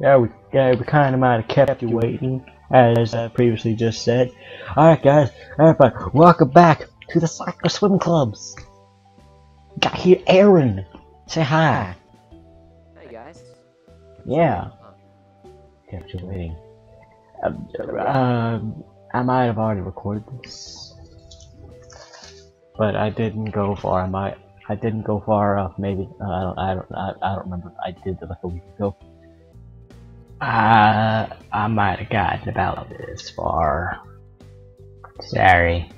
We kind of might have kept you waiting, as I previously just said. Alright guys, everybody, welcome back to the Sakura Swim Clubs. Got here Aaron. Say hi. Hey guys. Yeah. Kept you waiting. I might have already recorded this, but I didn't go far. I didn't go far enough. Maybe I don't remember. I did it like a week ago. I might have gotten about this far. Sorry.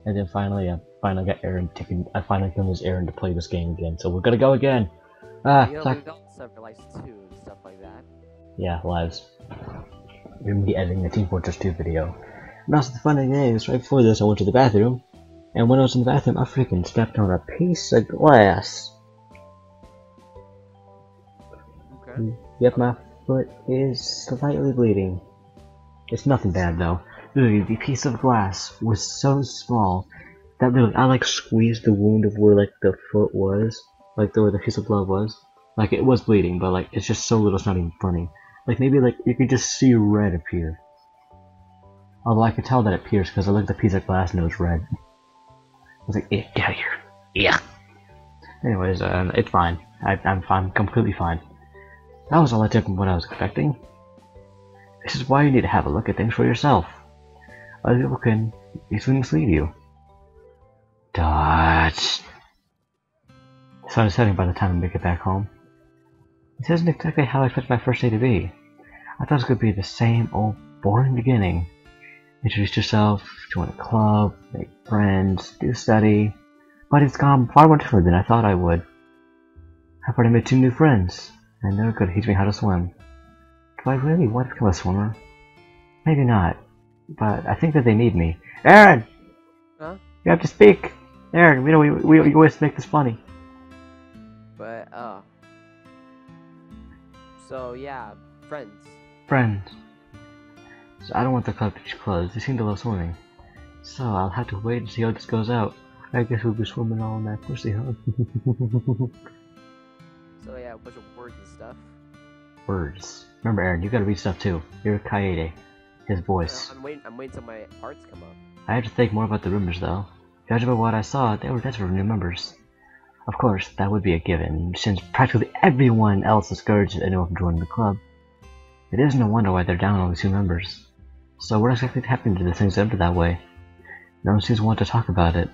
And then finally, I finally got Aaron taken. I finally convinced Aaron to play this game again. So we're gonna go again. We also for lives 2 and stuff like that. Yeah, lives. We're gonna be editing the Team Fortress 2 video. And also the funny thing is, right before this, I went to the bathroom, and when I was in the bathroom, I freaking stepped on a piece of glass. Okay. Yep, my foot is slightly bleeding. It's nothing bad though. Literally, the piece of glass was so small that literally I like squeezed the wound of where like the foot was, like where the piece of blood was. Like it was bleeding, but like it's just so little, it's not even funny. Like maybe like you could just see red appear. Although I could tell that it appears because I looked at the piece of glass and it was red. I was like, get out of here. Yeah. Anyways, it's fine. I'm fine. Completely fine. That was all I took from what I was expecting. This is why you need to have a look at things for yourself. Other people can easily mislead you. Dodge. The sun is setting by the time I make it back home. This isn't exactly how I expected my first day to be. I thought it was going to be the same old boring beginning. Introduce yourself, join a club, make friends, do study. But it's gone far more different than I thought I would. I've already made 2 new friends, and they're going to teach me how to swim. Do I really want to become a swimmer? Maybe not, but I think that they need me. Aaron! Huh? You have to speak! Aaron, we always make this funny. But, so, yeah, friends. Friends. So I don't want the club to be closed. They seem to love swimming. So I'll have to wait and see how this goes out. I guess we'll be swimming all in that pussy, huh? So, yeah, a bunch of words and stuff. Words. Remember, Aaron, you gotta read stuff too. You're Kaede. His voice. I'm waiting till my parts come up. I have to think more about the rumors, though. Judging by what I saw, they were desperate for new members. Of course, that would be a given, since practically everyone else discourages anyone from joining the club. It is no wonder why they're down on only 2 members. So what exactly happened to the things ended that way? No one seems to want to talk about it.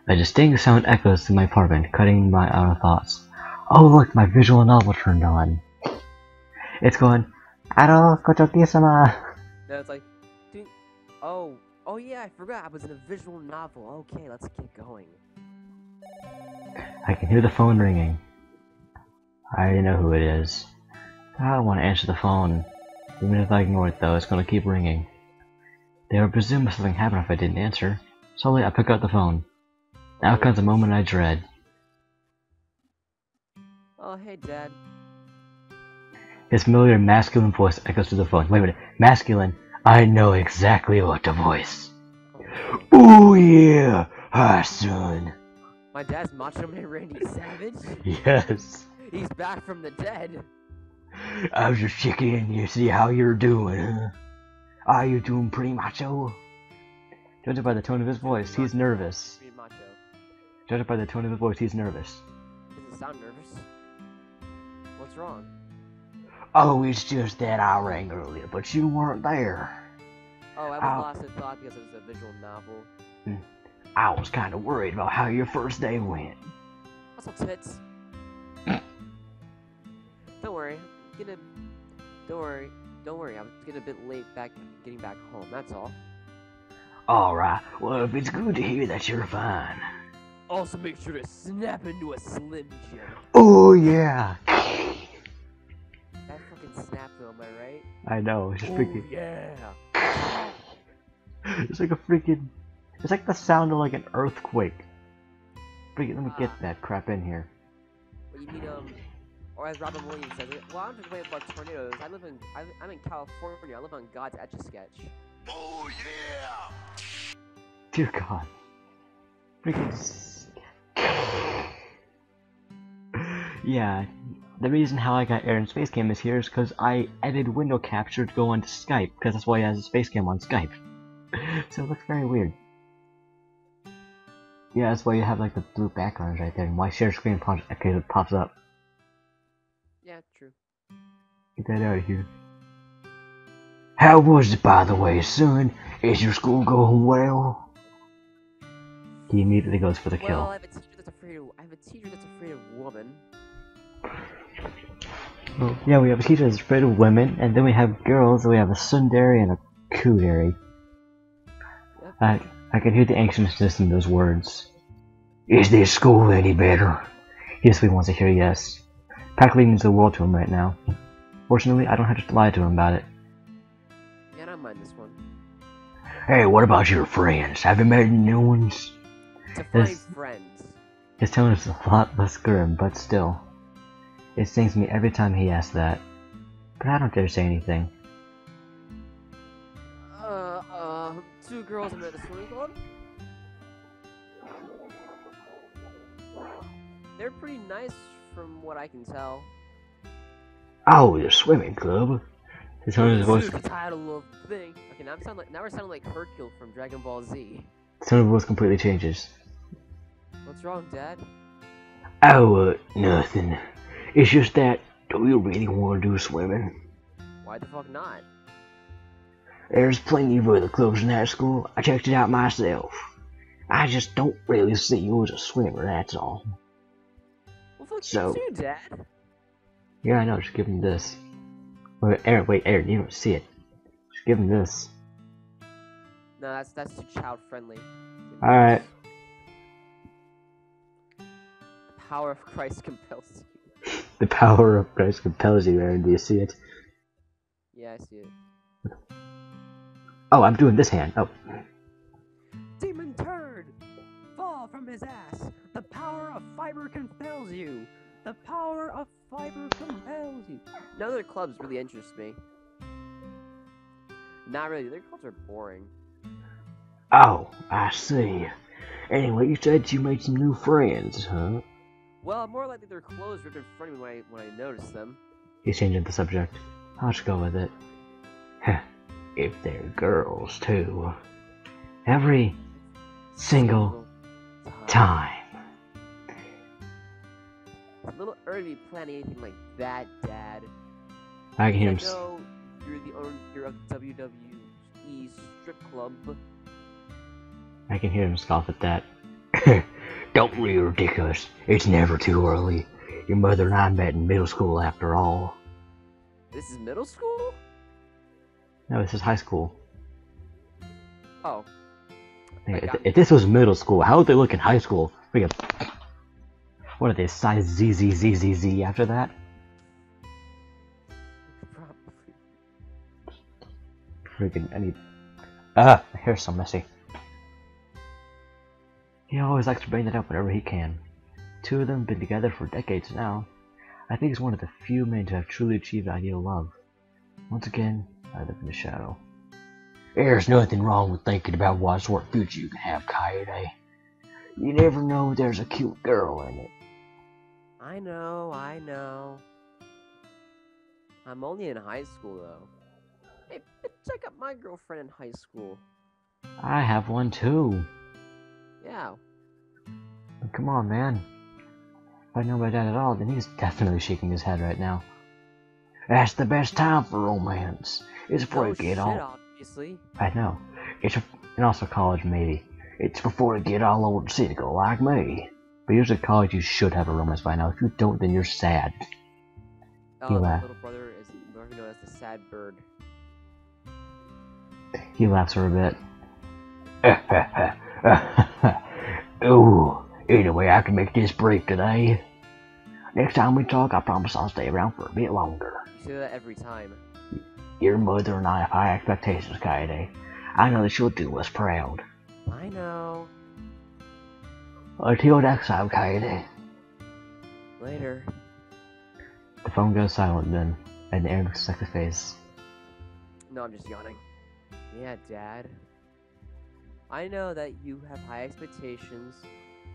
A distinct sound echoes through my apartment, cutting my outer thoughts. Oh look, my visual novel turned on. It's going, Aro Kotoki-sama. No, it's like, dude, oh yeah, I forgot I was in a visual novel. Okay, let's keep going. I can hear the phone ringing. I already know who it is. I don't want to answer the phone. Even if I ignore it though, it's gonna keep ringing. They would presume something happened if I didn't answer. Slowly I pick up the phone. Now comes the moment I dread. Oh, hey, Dad. His familiar masculine voice echoes through the phone. Wait a minute. Masculine. I know exactly what to voice. Ooh yeah! Hi, son. My dad's Macho Man Randy Savage? Yes. He's back from the dead. I was just checking in to see how you're doing, huh? Are you doing pretty macho? Judging by the tone of his voice, he's nervous. Pretty macho. Judging by the tone of his voice, he's nervous. Doesn't sound nervous. What's wrong? Oh, it's just that I rang earlier, but you weren't there. Oh, I was lost in thought because it was a visual novel. I was kind of worried about how your first day went. Also tits. Don't worry. Don't worry. I was getting a bit late getting back home. That's all. Alright, well, if it's good to hear that you're fine. Also, make sure to snap into a Slim Jim. Oh yeah. That fucking snap though, am I right? I know. It's just freaking. Yeah. It's like a freaking. It's like the sound of like an earthquake. Freaking. Let me get that crap in here. What you mean, or as Robin Williams says it, well, I'm just waiting about tornadoes. I'm in California. I live on God's Etch-a-Sketch. Oh yeah! Dear God. Freaking. Yeah. the reason how I got Aaron's face cam is here is because I edited window capture to go onto Skype, because that's why he has his face cam on Skype. So it looks very weird. Yeah, that's why you have like the blue background right there, and why share screen pops up. Yeah, true. Get that out of here. How was it, by the way, son? Is your school going well? He immediately goes for the kill. Well, I have a teacher that's afraid of women. Well, yeah, we have a teacher that's afraid of women, and then we have girls, and we have a tsundere and a kudere. Yep. I can hear the anxiousness in those words. Is this school any better? He just wants to hear yes. Practically means the world to him right now. Fortunately, I don't have to lie to him about it. Yeah, I don't mind this one. Hey, what about your friends? Have you met any new ones? To find friends. His tone is a lot less grim, but still. It stings me every time he asks that. But I don't dare say anything. Two girls I met at the swimming club? They're pretty nice from what I can tell. Oh, the swimming club? His tone of his voice. The title of the thing. Okay, now we're sounding like Hercule from Dragon Ball Z. The tone of his voice completely changes. What's wrong, Dad? Oh, nothing. It's just that, do you really want to do swimming? Why the fuck not? There's plenty of other clubs in that school. I checked it out myself. I just don't really see you as a swimmer, that's all. Well, fuck So, you too, Dad. Yeah, I know, just give him this. Wait, Aaron, you don't see it. Just give him this. No, that's too child friendly. Alright. The power of Christ compels you. The power of Christ compels you, Aaron, do you see it? Yeah, I see it. Oh, I'm doing this hand. Oh. Demon turd! Fall from his ass! The power of fiber compels you! The power of fiber compels you! None of their clubs really interest me. Not really, their clubs are boring. Oh, I see. Anyway, you said you made some new friends, huh? Well, more likely their clothes ripped in front of me when I noticed them. He's changing the subject. I'll just go with it. Heh. If they're girls, too. Every single time. It's a little early to be planning anything like that, Dad. I can hear I him. know you're the owner of the WWE strip club. I can hear him scoff at that. Don't be ridiculous. It's never too early. Your mother and I met in middle school after all. This is middle school? No, this is high school. Oh. If this was middle school, how would they look in high school? What are they, size ZZZZZ after that? Probably. Freaking, I need... Ah, my hair's so messy. He always likes to bring that up whenever he can. Two of them have been together for decades now. I think he's one of the few men to have truly achieved ideal love. Once again, I live in the shadow. There's nothing wrong with thinking about what sort of future you can have, Coyote. You never know if there's a cute girl in it. I know. I'm only in high school, though. Hey, check out my girlfriend in high school. I have one too. Yeah. Come on, man. If I know my dad at all, then he's definitely shaking his head right now. That's the best time for romance. It's before you get all... obviously. I know. And also college, maybe. It's before you get all over the cynical like me. But usually at college, you should have a romance by now. If you don't, then you're sad. My little brother is known as the sad bird. He laughs for a bit. Ooh, anyway, I can make this brief today. Next time we talk, I promise I'll stay around for a bit longer. You say that every time. Your mother and I have high expectations, Kaede. I know that she'll do us proud. I know. Until next time, Kaede. Later. The phone goes silent then, and Aaron looks like the face. No, I'm just yawning. Yeah, Dad. I know that you have high expectations,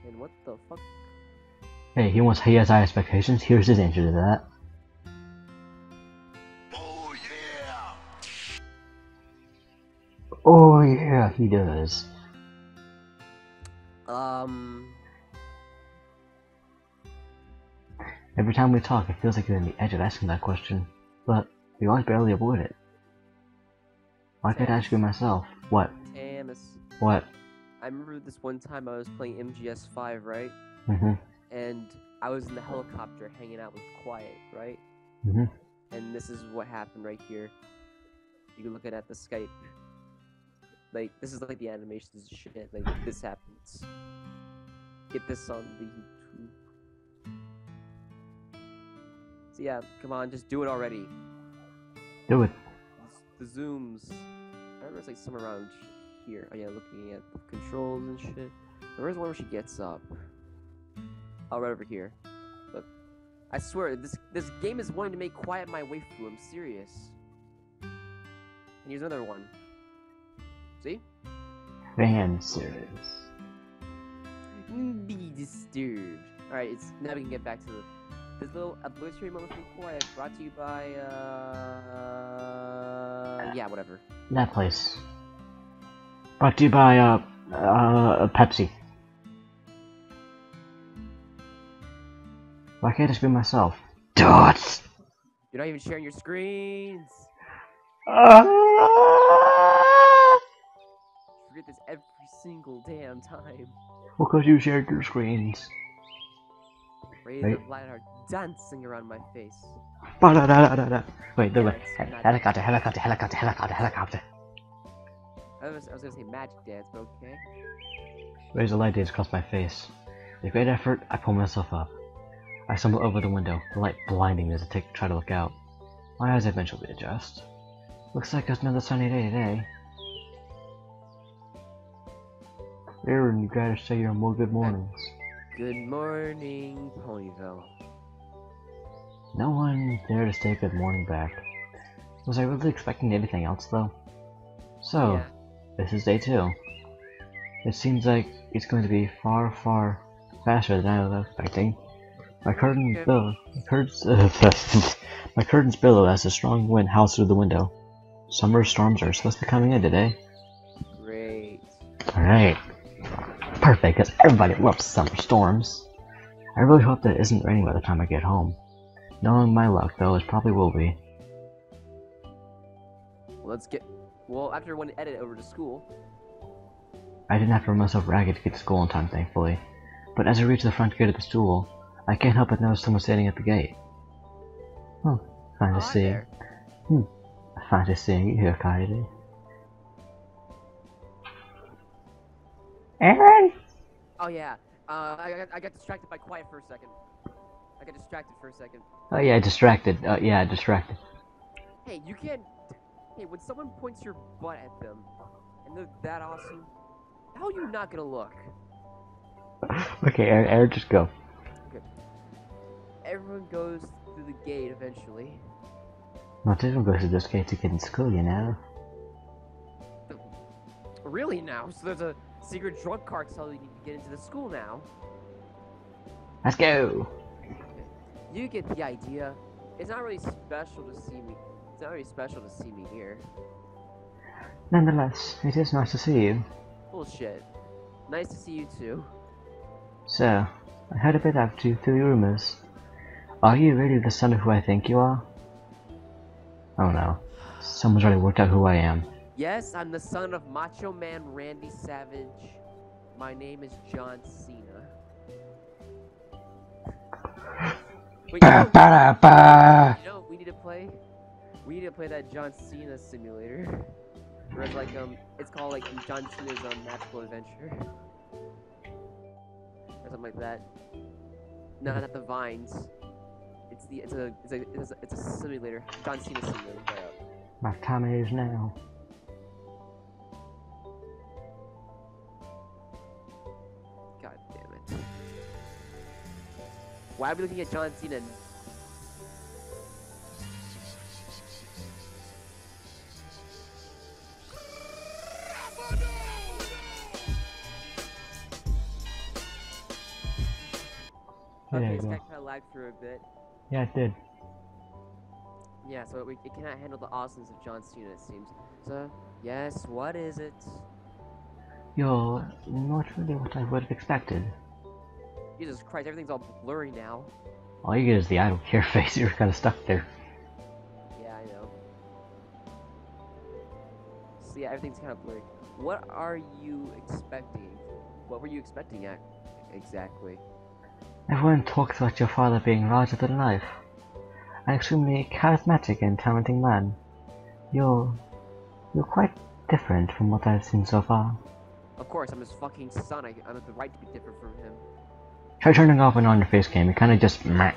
and what the fuck? Hey, he has high expectations. Here's his answer to that. he does. Every time we talk, it feels like you're on the edge of asking that question, but we always barely avoid it. Why can't I ask you myself? What? Tamus. What? I remember this one time I was playing MGS5, right? Mm-hmm. And I was in the helicopter hanging out with Quiet, right? Mm-hmm. And this is what happened right here. You can look at the Skype. Like, this is like the animations and shit. Like, this happens. Get this on the YouTube. So yeah, come on, just do it already. Do it. The zooms. I remember it's like somewhere around here. Oh yeah, looking at the controls and shit. Where's the one where she gets up? Oh, right over here. Look, I swear, this game is wanting to make Quiet my waifu. I'm serious. And here's another one. See? Fan service. Be disturbed. Alright, now we can get back to this little obligatory moment from Quiet, brought to you by, yeah, whatever. That place. Brought to you by, Pepsi. Why can't I just be myself? Dots! You're not even sharing your screens! Forget this every single damn time. Because you shared your screens. Rays of light are dancing around my face. Ba-da-da-da-da-da. Wait, the way. Dance, Helicopter, helicopter, helicopter, helicopter, helicopter. I was gonna say magic dance, but okay. Rays of light dance across my face. With great effort, I pull myself up. I stumble over the window, the light blinding me as I try to look out. My eyes eventually adjust. Looks like it's another sunny day today. Aaron, you gotta say your more good mornings. Good morning, Ponyville. No one there to say good morning back. Was I really expecting anything else though? So, Yeah. This is day 2. It seems like it's going to be far, far faster than I was expecting. My curtains billow as a strong wind howls through the window. Summer storms are supposed to be coming in today. Great. Alright. Perfect, because everybody loves summer storms. I really hope that it isn't raining by the time I get home. Knowing my luck, though, it probably will be. Well, after one edit over to school. I didn't have to run myself ragged to get to school in time, thankfully. But as I reach the front gate of the school, I can't help but notice someone standing at the gate. Oh, fine to see. Fine to see you here, Kylie. Aaron! Oh yeah. I got distracted by Quiet for a second. Oh yeah, distracted. Distracted. Hey, you can't. Hey, when someone points your butt at them, and they're that awesome, how are you not gonna look? Okay, Aaron, just go. Okay. Everyone goes through the gate eventually. Not everyone goes to this gate to get in school, you know. Really now? So there's a secret drug cartel you need to get into the school now. Let's go! You get the idea. It's not really special to see me. It's not really special to see me here. Nonetheless, it is nice to see you. Bullshit. Nice to see you too. So, I heard a bit after you through rumors. Are you really the son of who I think you are? Oh no. Someone's already worked out who I am. Yes, I'm the son of Macho Man Randy Savage. My name is John Cena. Wait, you know, we need to play? We need to play that John Cena simulator. Where it's like, it's called like John Cena's Magical Adventure. Or something like that. No, not the Vines. It's a simulator. John Cena simulator. My time is now. God damn it. Why are we looking at John Cena? Okay, this guy kind of lagged through a bit. Yeah, it did. Yeah, so it cannot handle the awesomeness of John Cena, it seems. So, yes, what is it? You're not really what I would have expected. Jesus Christ, everything's all blurry now. All you get is the I don't care face. You're kind of stuck there. Yeah, I know. So yeah, everything's kind of blurry. What are you expecting? What were you expecting exactly? Everyone talks about your father being larger than life. An extremely charismatic and talented man. You're quite different from what I've seen so far. Of course, I'm his fucking son. I have the right to be different from him. Try turning off and on your face cam. You kind of just meh.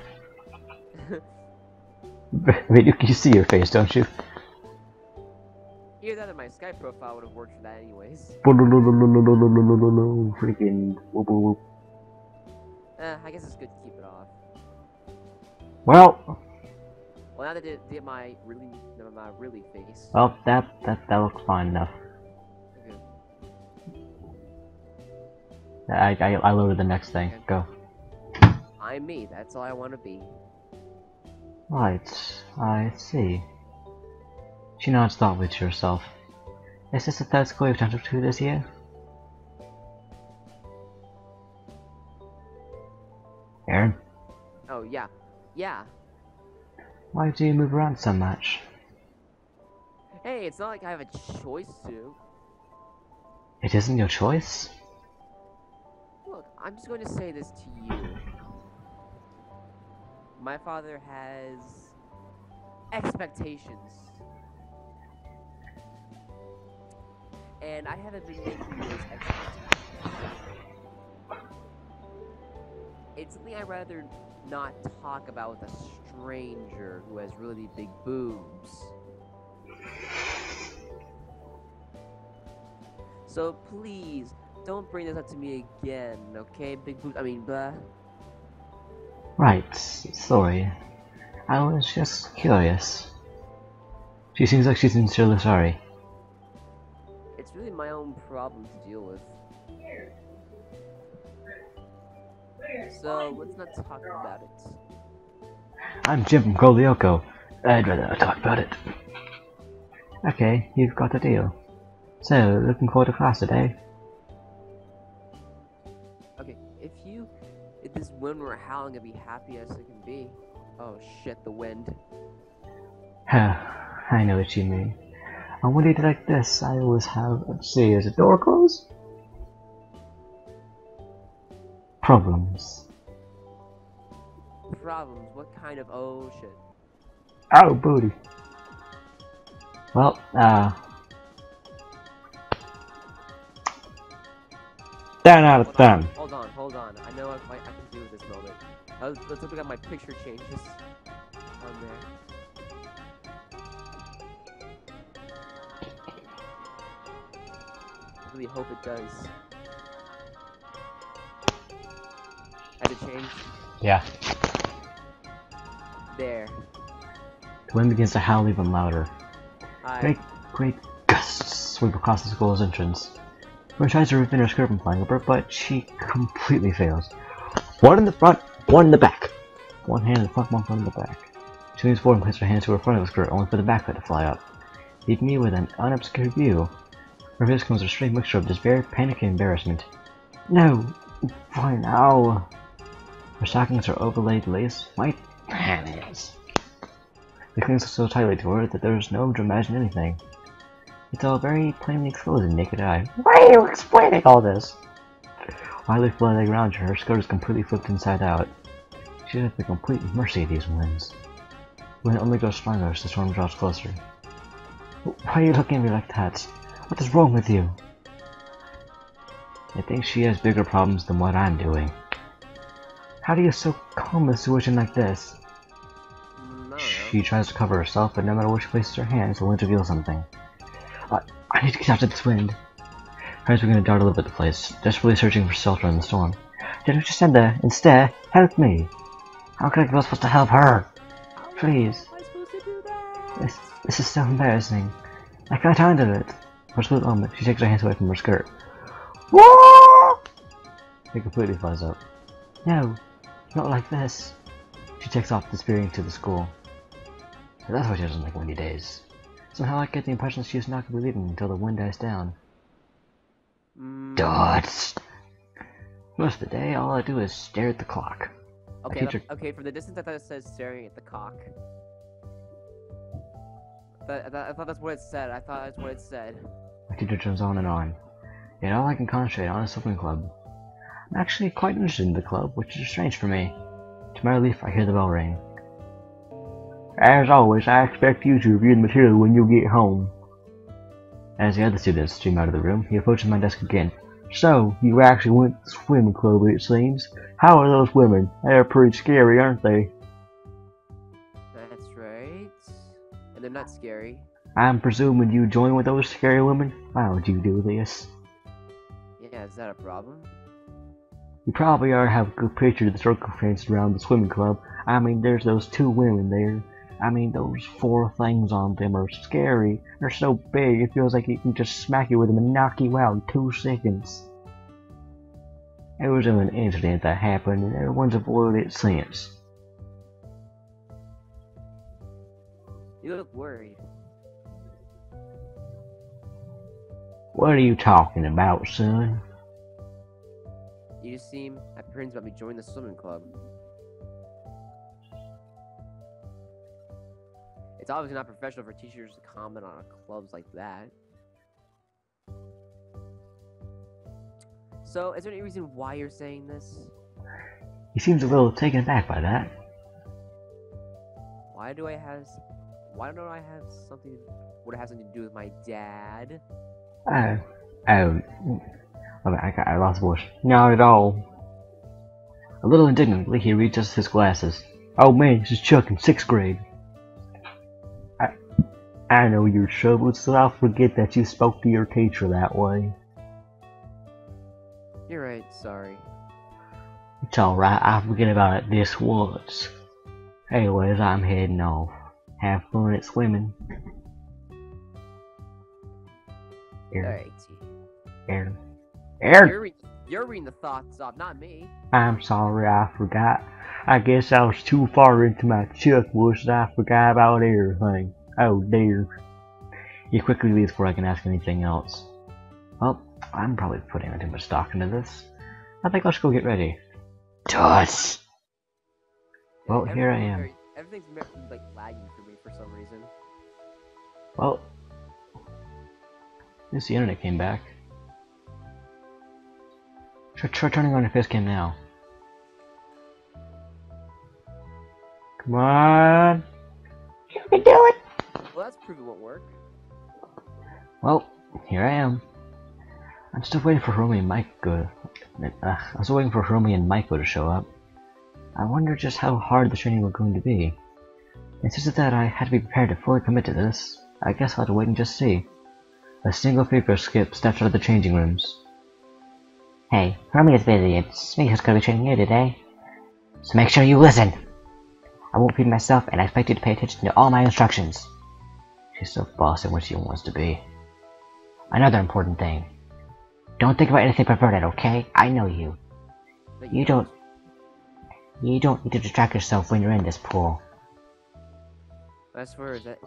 Wait, you see your face, don't you? Either that or my Skype profile would have worked for that anyways. Freaking whoop whoop. I guess it's good to keep it off. Well, Well, now that I did my really face. well, that looks fine enough. Okay. I loaded the next thing. Okay. Go. I'm me. That's all I want to be. Right, I see. She nods thoughtfully to herself. Is this the third school you've turned up to this year? Aaron? Oh yeah, yeah. Why do you move around so much? Hey, it's not like I have a choice to. It isn't your choice? Look, I'm just going to say this to you. My father has expectations. And I haven't been making those expectations. It's something I'd rather not talk about with a stranger who has really big boobs. So please, don't bring this up to me again, okay? Big boobs, blah. Right, sorry. I was just curious. She seems like she's sincerely sorry. It's really my own problem to deal with. So, let's not talk about it. I'm Jim from Golioco. I'd rather not talk about it. Okay, you've got a deal. So, looking forward to class today? Okay, if this wind were howling, I'd be happy as it can be. Oh shit, the wind. I know what you mean. On one day like this, I always have, let's see, is the door closed? Problems. Problems? What kind of oh shit? Oh, booty. Well, 10 out of 10. Hold on. I know I can do with this moment. Let's look at my picture changes on there. I really hope it does. Has it changed? Yeah. There. The wind begins to howl even louder. Hi. Great gusts sweep across the school's entrance. She tries to rip in her skirt from flying over, but she completely fails. One in the front, one in the back. One hand in the front, one in the back. She leans forward and places her hands to her front of the skirt, only for the back of it to fly up, leaving me with an unobscured view. Her face comes a strange mixture of despair, panic, and embarrassment. No! Why now? Her stockings are overlaid lace. My panties. They cling so tightly to her that there is no room to imagine anything. It's all very plainly exposed in naked eye. Why are you explaining all this? Widely flooding around her, her skirt is completely flipped inside out. She is at the complete mercy of these winds. The wind only grows stronger as the storm draws closer. Why are you looking at me like that? What is wrong with you? I think she has bigger problems than what I'm doing. How do you so calm a situation like this? She tries to cover herself, but no matter where she places her hands, the wind reveals something. I need to get out of this wind. Her eyes begin to dart all over the place, desperately searching for shelter in the storm. Didn't just stand there and stare? Help me! How can I be supposed to help her? Please. How am I supposed to do that? This is so embarrassing. I can't handle it. For a split moment, she takes her hands away from her skirt. Whoa! It completely flies up. No, not like this. She takes off, disappearing to the school. So that's why she doesn't like windy days. Somehow I get the impression she is not going to be leaving until the wind dies down. Dots. Most of the day, all I do is stare at the clock. Okay, okay. From the distance, I thought it said staring at the cock. I thought that's what it said. I thought that's what it said. My teacher turns on and on. Yet all I can concentrate on is swimming club. I'm actually quite interested in the club, which is strange for me. To my relief, I hear the bell ring. As always, I expect you to review the material when you get home. As the other students stream out of the room, he approaches my desk again. So, you actually went to the swimming club, it seems. How are those women? They're pretty scary, aren't they? That's right. And they're not scary. I'm presuming you joined with those scary women? Why would you do this? Yeah, is that a problem? You probably already have a good picture of the circumstances around the swimming club. I mean, there's those two women there. I mean, those four things on them are scary. They're so big, it feels like you can just smack you with them and knock you out in 2 seconds. It was an incident that happened, and everyone's avoided it since. You look worried. What are you talking about, son? You seem apprehensive about me joining the swimming club. It's obviously not professional for teachers to comment on clubs like that. So, is there any reason why you're saying this? He seems a little taken aback by that. Why don't I have something? Would it have something to do with my dad? I lost voice. Not at all. A little indignantly, he reaches his glasses. Oh man, this is Chuck in 6th grade. I know your troubles, so I'll forget that you spoke to your teacher that way. You're right, sorry. It's alright, I'll forget about it this once. Anyways, I'm heading off. Have fun at swimming. Alright. Aaron. You're reading the thoughts off, not me. I'm sorry, I forgot. I guess I was too far into my Chuck wish that I forgot about everything. Oh dear. He quickly leaves before I can ask anything else. Well, I'm probably putting too much stock into this. I think let's go get ready. Tuss! Well, here I am. Everything's like lagging for me for some reason. Well, at least the internet came back. Try turning on your face cam now. Come on! You can do it! Well, that's proof it won't work. Well, here I am. I'm still waiting for Hiromi and Maiko. I'm still waiting for Hiromi and Maiko to show up. I wonder just how hard the training was going to be. It's just that I had to be prepared to fully commit to this. I guess I'll have to wait and just see. A single figure skip steps out of the changing rooms. Hey, Hiromi is busy. It's me who's going to be training you today. So make sure you listen. I won't repeat myself, and I expect you to pay attention to all my instructions. She's so bossy when she wants to be. Another important thing. Don't think about anything perverted, okay? I know you. You don't need to distract yourself when you're in this pool. As for that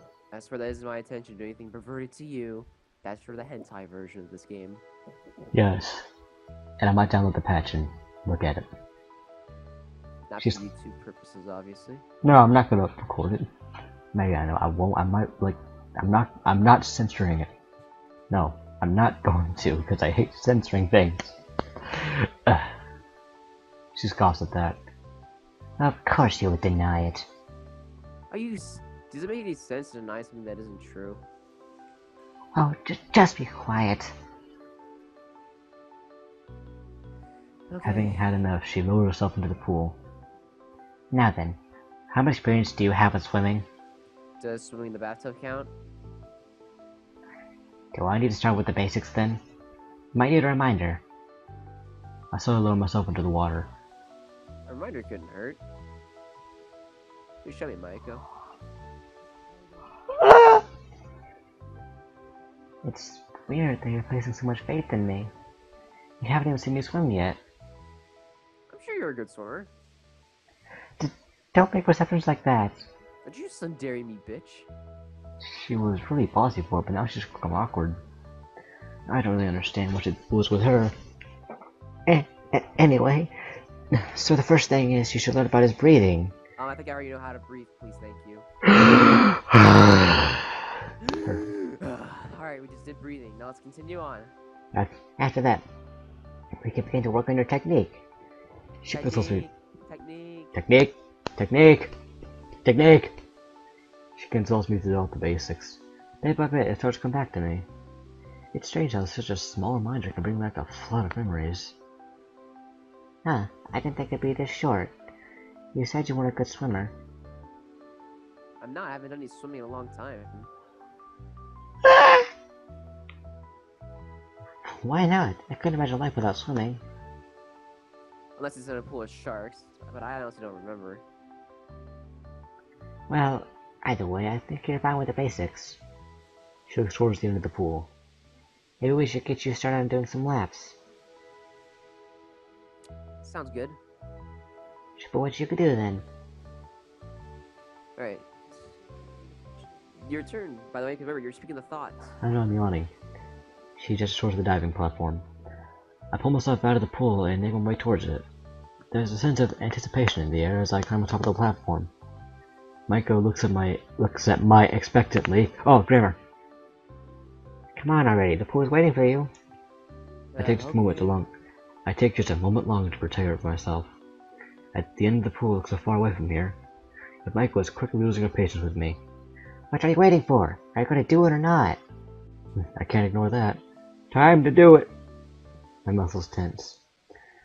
is my attention to anything perverted to you. That's for the hentai version of this game. Yes. And I might download the patch and look at it. Not for YouTube purposes, obviously. No, I'm not gonna record it. Maybe I know I won't. I might I'm not censoring it. No, I'm not going to because I hate censoring things. She scoffs at that. Of course you would deny it. Does it make any sense to deny something that isn't true? Oh, just be quiet. Okay. Having had enough, she lowered herself into the pool. Now then, how much experience do you have with swimming? Does swimming in the bathtub count? Do I need to start with the basics then? Might need a reminder. I slowly lowered myself into the water. A reminder couldn't hurt. You show me, Maiko. It's weird that you're placing so much faith in me. You haven't even seen me swim yet. I'm sure you're a good swimmer. Don't make perceptions like that. Did you tsundere me, bitch? She was really bossy before, but now she's become awkward. I don't really understand what it was with her. Anyway, so the first thing is you should learn about his breathing. I think I already know how to breathe. Please, thank you. Alright, we just did breathing. Now let's continue on. After that, we can begin to work on your technique. She consoles me. Technique. She consoles me through all the basics. Bit by bit, it starts to come back to me. It's strange how such a small reminder can bring back a flood of memories. Huh, I didn't think it'd be this short. You said you were a good swimmer. I'm not. I haven't done any swimming in a long time. Why not? I couldn't imagine life without swimming. Unless it's in a pool of sharks, but I honestly don't remember. Well, either way, I think you're fine with the basics. She looks towards the end of the pool. Maybe we should get you started on doing some laps. Sounds good. But what you could do then? Alright. Your turn, by the way, because remember, you're speaking the thoughts. I know I'm yawning. She gestures towards the diving platform. I pull myself out of the pool and make my way towards it. There's a sense of anticipation in the air as I climb on top of the platform. Maiko looks at my expectantly. Oh, Grimmer! Come on already, the pool is waiting for you. I take just a moment longer to prepare myself. At the end of the pool looks so far away from here, but Maiko is quickly losing her patience with me. What are you waiting for? Are you going to do it or not? I can't ignore that. Time to do it! My muscles tense.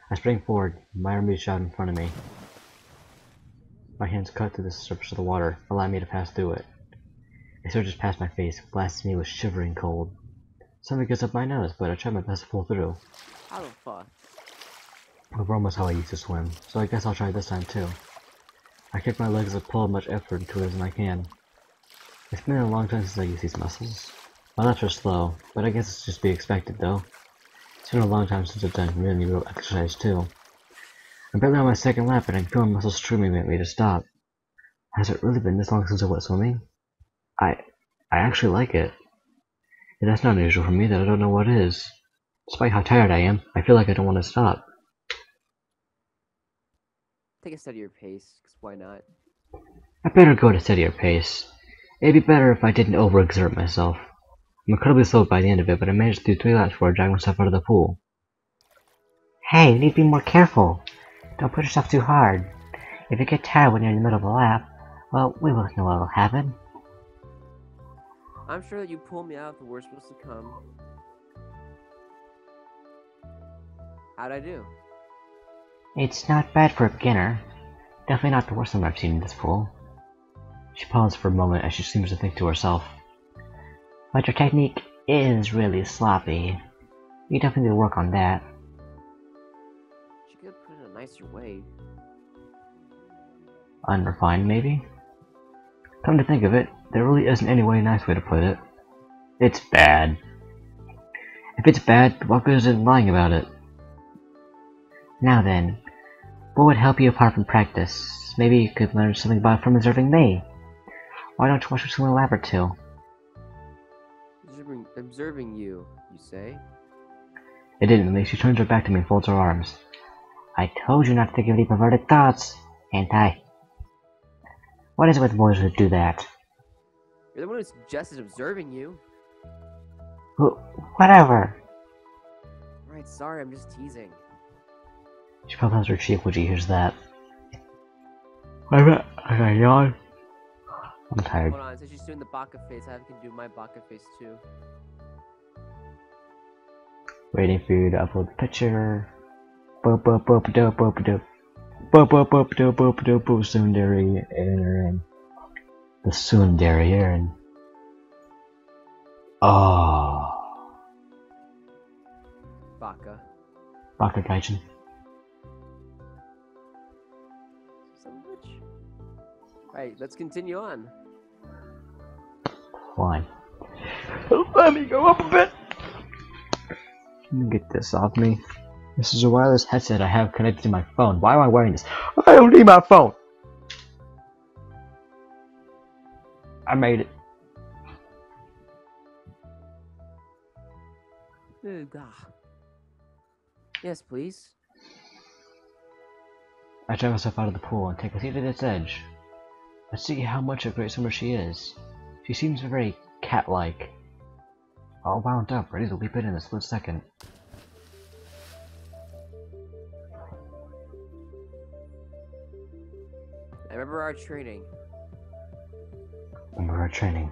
I spring forward, my arm reaches out in front of me. My hands cut through the surface of the water, allowing me to pass through it. It surges past my face, blasting me with shivering cold. Something gets up my nose, but I try my best to pull through. How the fuck? Overall, that's how I used to swim, so I guess I'll try this time too. I kick my legs and pull as much effort into it as I can. It's been a long time since I used these muscles. My laps are slow, but I guess it's just to be expected though. It's been a long time since I've done really real exercise too. I'm barely on my second lap and I feel my muscles screaming at me to stop. Has it really been this long since I went swimming? I actually like it. And that's not unusual for me that I don't know what is. Despite how tired I am, I feel like I don't want to stop. Take a steadier pace, because why not? I better go at a steadier pace. It'd be better if I didn't overexert myself. I'm incredibly slow by the end of it, but I managed to do 3 laps before I dragged myself out of the pool. Hey, you need to be more careful. Don't push yourself too hard. If you get tired when you're in the middle of a lap, well, we both know what'll happen. I'm sure that you pull me out if the worst was to come. How'd I do? It's not bad for a beginner. Definitely not the worst thing I've seen in this pool. She paused for a moment as she seems to think to herself. But your technique is really sloppy. You definitely need to work on that. She could put it in a nicer way. Unrefined, maybe? Come to think of it, there really isn't any nice way to put it. It's bad. If it's bad, what good is it in lying about it? Now then, what would help you apart from practice? Maybe you could learn something about it from observing me. Why don't you watch me swim a lap or two? Observing you, you say? Indignantly, she turns her back to me and folds her arms. I told you not to think of any perverted thoughts, ain't I? What is it with boys who do that? You're the one who suggested observing you. Whatever. Right, sorry, I'm just teasing. She puffs her cheek when she hears that. I yawn. I'm tired. Hold on, since she's doing the baka face, I can do my baka face too. Waiting for you to upload the picture. Boop boop boop doop boop doop. Boop boop boop doop boop doop boop tsundere Aaron. The tsundere Aaron. Oh. Baka. Baka Gaijin. So much. Right, let's continue on. Fine. Let me go up a bit. Let me get this off me. This is a wireless headset I have connected to my phone. Why am I wearing this? I don't need my phone! I made it. Yes, please. I drag myself out of the pool and take a seat at its edge. Let's see how much a great swimmer she is. She seems very cat-like. All wound up, ready to leap in a split second. I remember our training. Remember our training.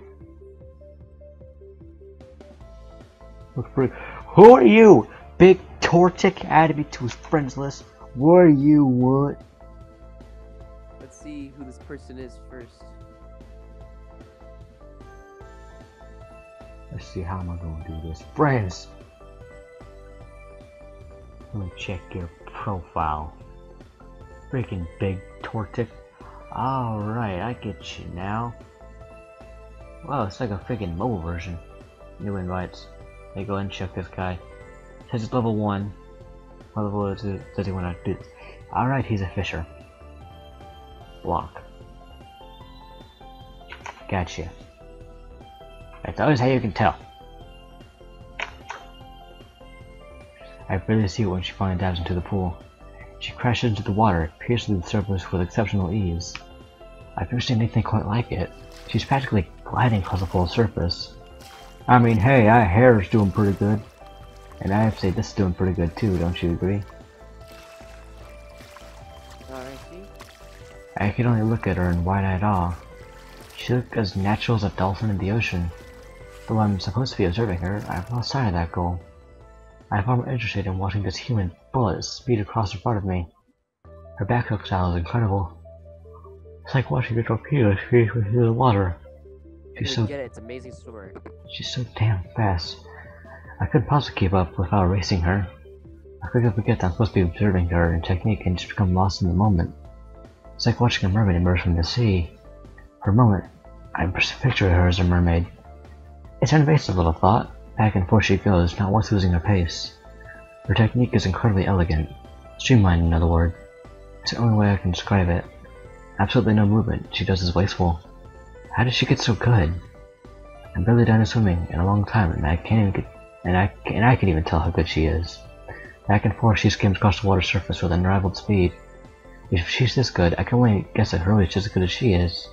Look for Who are you? Big Tortic added me to his friends list. What are you, what? Let's see who this person is first. Let's see how am I gonna do this. Friends! Let me check your profile. Freaking Big Tortic. Alright, I get you now. Wow, it's like a freaking mobile version. New invites. Hey, go ahead and check this guy. Says it's level 1. What level is it? Does he want to do this? Alright, he's a fisher. Block. Gotcha. That's always how you can tell. I barely see her when she finally dives into the pool. She crashes into the water, piercing the surface with exceptional ease. I've never seen anything quite like it. She's practically gliding across the full surface. I mean, hey, our hair is doing pretty good. And I have to say this is doing pretty good too, don't you agree? I could only look at her in wide-eyed awe. She looked as natural as a dolphin in the ocean. Though I'm supposed to be observing her, I've lost sight of that goal. I'm far more interested in watching this human bullet speed across in front of me. Her backhook style is incredible. It's like watching a torpedo speed through the water. She's so get it, it's amazing swimmer. She's so damn fast. I couldn't possibly keep up without racing her. I quickly forget that I'm supposed to be observing her in technique and just become lost in the moment. It's like watching a mermaid emerge from the sea. For a moment, I picture her as a mermaid. It's an invasive little thought. Back and forth she goes, not once losing her pace. Her technique is incredibly elegant. Streamlined, in other words. It's the only way I can describe it. Absolutely no movement she does is wasteful. How did she get so good? I'm barely done swimming in a long time, and I can even tell how good she is. Back and forth she skims across the water's surface with unrivaled speed. If she's this good, I can only guess that Hurley is just as good as she is.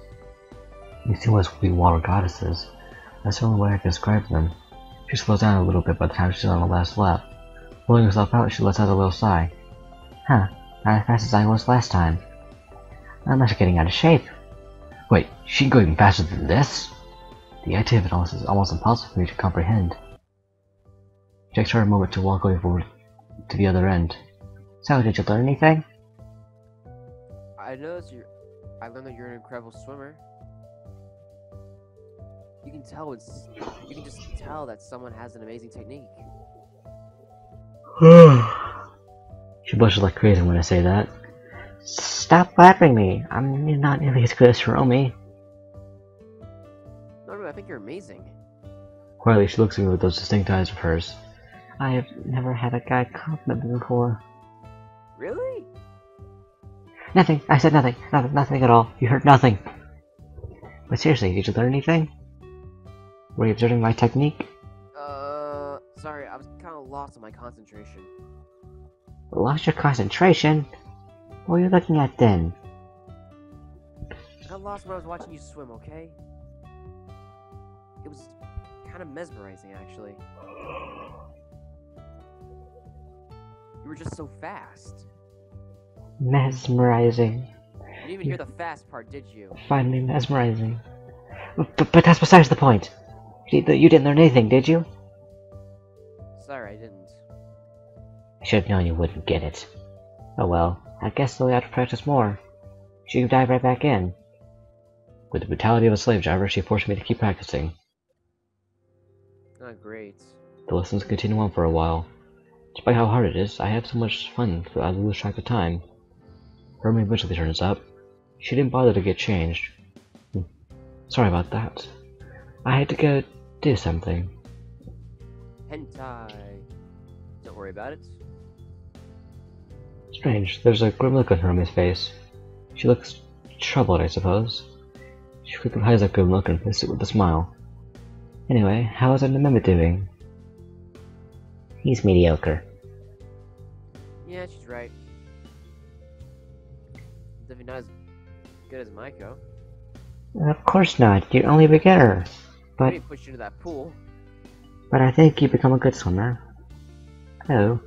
These two must be water goddesses. That's the only way I can describe them. She slows down a little bit by the time she's on the last lap. Pulling herself out, she lets out a little sigh. Huh, not as fast as I was last time. I'm not getting out of shape. Wait, she can go even faster than this? The idea of it is almost impossible for me to comprehend. It takes her a moment to walk over to the other end. So, did you learn anything? I learned that you're an incredible swimmer. You can just tell that someone has an amazing technique. She blushes like crazy when I say that. Stop flattering me. I'm not nearly as good as Hiromi. No, I think you're amazing. Quietly, she looks at me with those distinct eyes of hers. I have never had a guy compliment me before. Really? Nothing. I said nothing. Nothing at all. You heard nothing. But seriously, did you learn anything? Were you observing my technique? Sorry, I was kind of lost in my concentration. Lost your concentration? What were you looking at then? I got lost when I was watching you swim, okay? It was kind of mesmerizing, actually. You were just so fast. Mesmerizing. You didn't even hear the fast part, did you? Find me mesmerizing. But that's besides the point. You didn't learn anything, did you? Sorry, I didn't. I should have known you wouldn't get it. Oh well, I guess we'll have to practice more. She could dive right back in. With the brutality of a slave driver, she forced me to keep practicing. Not great. The lessons continue on for a while. Despite how hard it is, I have so much fun that I lose track of time. Hermie eventually turns up. She didn't bother to get changed. Sorry about that. I had to go do something. Hentai. Don't worry about it. Strange, there's a grim look on Hermie's face. She looks troubled, I suppose. She quickly hides that grim look and replaces it with a smile. Anyway, how is Anamema doing? He's mediocre. Yeah, she's right. Definitely not as good as Maiko. Of course not. You're only a beginner. But Maybe push you into that pool. I think you become a good swimmer. Oh,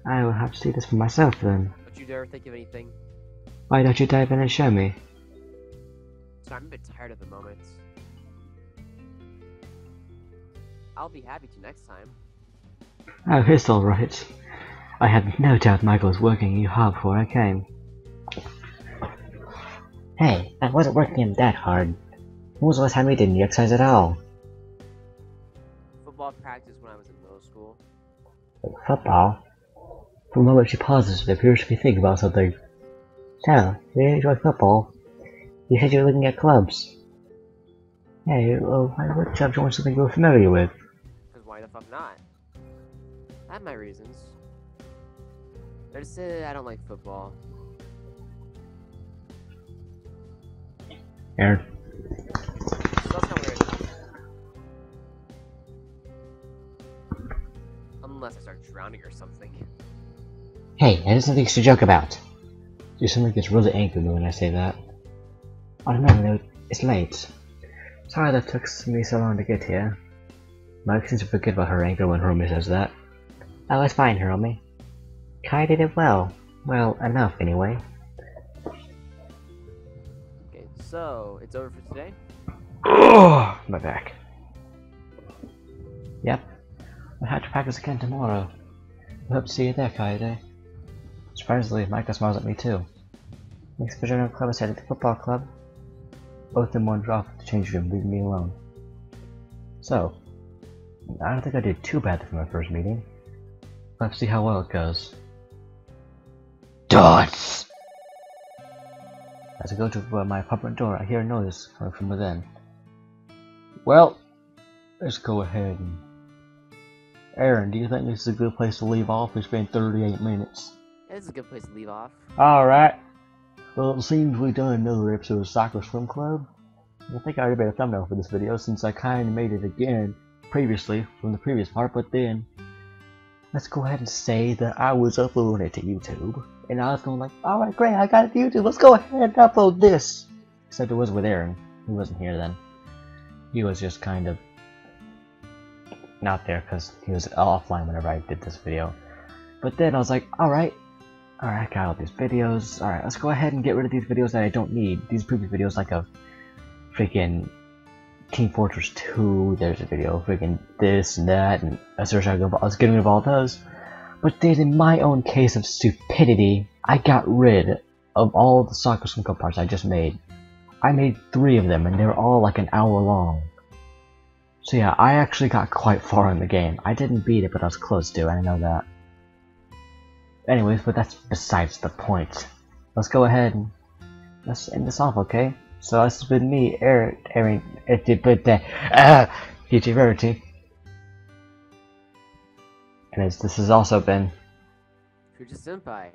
I will have to see this for myself then. Don't you dare think of anything. Why don't you dive in and show me? So I'm a bit tired at the moment. I'll be happy to next time. Oh, it's alright. I had no doubt Michael was working you hard before I came. Hey, I wasn't working him that hard. When was the last time you didn't exercise at all? Football practice when I was in middle school. Football? For a moment she pauses and appears to be thinking about something. So, you enjoy football? You said you were looking at clubs. Hey, well, why would you join something you're familiar with? Because why the fuck not? I have my reasons. I just said I don't like football. Aaron. So that's not weird. Unless I start drowning or something. Hey, that is nothing to joke about. You suddenly gets really angry when I say that. On another note, it's late. Sorry that took me so long to get here. Mike seems to forget about her anger when Hiromi says that. Oh, it's fine, Hiromi. Kai did it well. Well, enough anyway. Okay, so it's over for today. Ugh, my back. Yep. We'll have to practice again tomorrow. We hope to see you there, Kaede. Surprisingly, Micah smiles at me too. Next Vagina Club is headed to the football club. Both in one drop at the change room, leaving me alone. So, I don't think I did too badly for my first meeting. Let's see how well it goes. Dots! As I go to my apartment door, I hear a noise coming from within. Well, let's go ahead and... Aaron, do you think this is a good place to leave off? It's been 38 minutes. This is a good place to leave off. Alright. Well, it seems we've done another episode of Sakura Swim Club. I think I already made a thumbnail for this video since I kinda made it again previously from the previous part, but then let's go ahead and say that I was uploading it to YouTube. And I was going like, alright great, I got it to YouTube, let's go ahead and upload this. Except it was with Aaron. He wasn't here then. He was just kind of not there because he was offline whenever I did this video. But then I was like, alright, I got all these videos. Alright, let's go ahead and get rid of these videos that I don't need. These previous videos like a freaking Team Fortress 2, there's a video, freaking this and that, and I was getting rid of all those. But then in my own case of stupidity, I got rid of all the Sakura Swim Club parts I just made. I made 3 of them and they were all like an hour long. So yeah, I actually got quite far in the game. I didn't beat it, but I was close to, I know that. Anyways, but that's besides the point. Let's go ahead and let's end this off, okay? So this has been me, YouTube Rarity. And this has also been Fuji Senpai.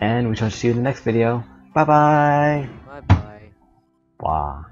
and we shall see you in the next video. Bye bye! Bye bye. Wow.